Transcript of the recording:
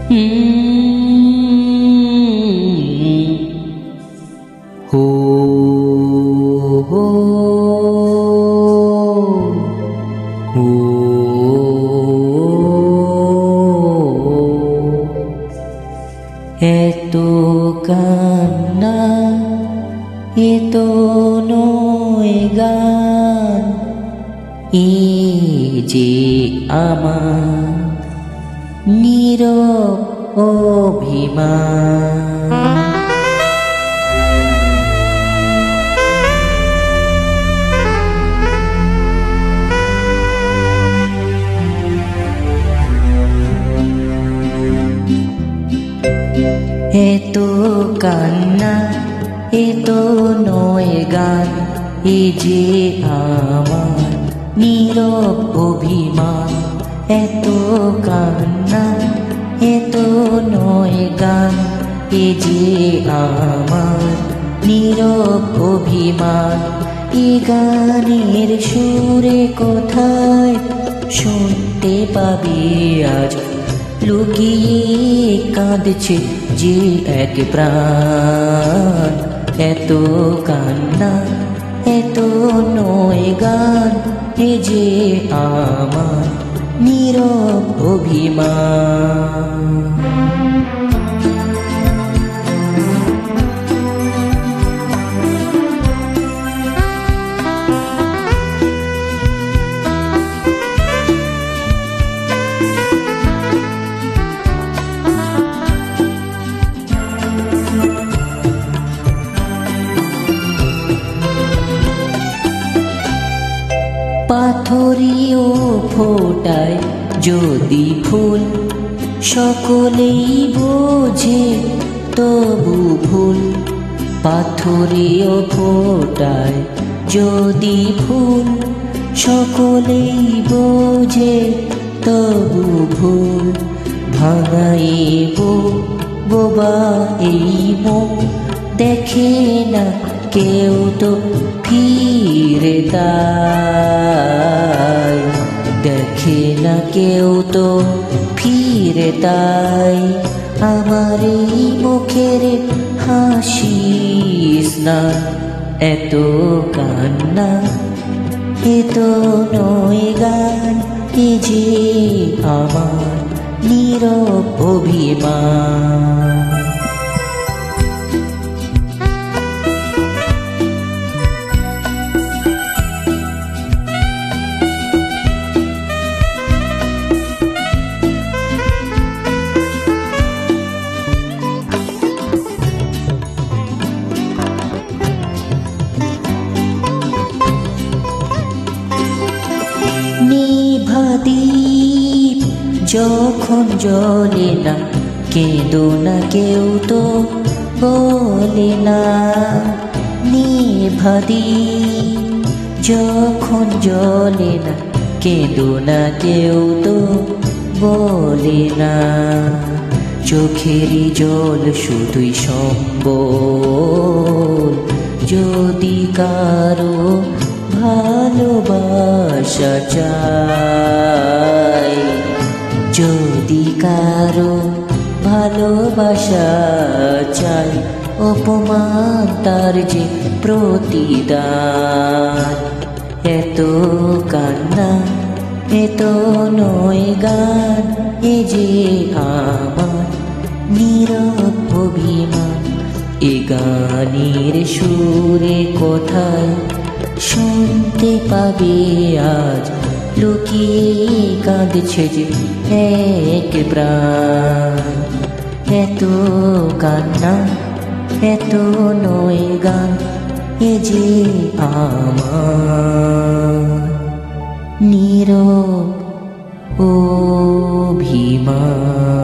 হো হো হো এত কান্না এত নয় গান এই যে আমার নীরব অভিমান। এত কান্না এত নয় গান এ যে আমার নীরব অভিমান। এত কান্না এত নয় গান এ যে আমার নীরব অভিমান। এ গানের সুরে কোথায় শুনতে পাবে আজ লুকিয়ে কাঁদছে যে এক প্রাণ। এত কান্না এত নয় গান এ যে আমার নীরব অভিমান। পাথরিও ফোটায় যদি ফুল সকলেই বোঝে তবু ভুল। পাথরিও ফোটায় যদি ফুল সকলেই বোঝে তবু ভুল। ভাঙাইব বোবা এই মুখ দেখে না কেউ তো ফিরে তাই। দেখে না কেউ তো ফিরে তাই। আমার এই মুখের হাসিস না। এত কান্না এত নয় গান এ যে আমার নীরব অভিমান। নিভাদীপ যখন জ্বলে না কেঁদো না কেউ তো বলে না। নিভাদীপ যখন জ্বলে না কেঁদো না কেউ তো বলে না। চোখেরই জল শুধুই সম্বল যদি কারো ভালোবাসা চাই। যদি কারো ভালোবাসা চাই অপমান তার যে প্রতিদান। এত কান্না এত নয় গান এ যে আমার নীরব অভিমান। এ গানের সুরে কোথায় শুনতে পাবে আজ লুকিয়ে কাঁদছে যে এক প্রাণ। এত কান্না এত নয় গান এ যে আমার নীরব অভিমান।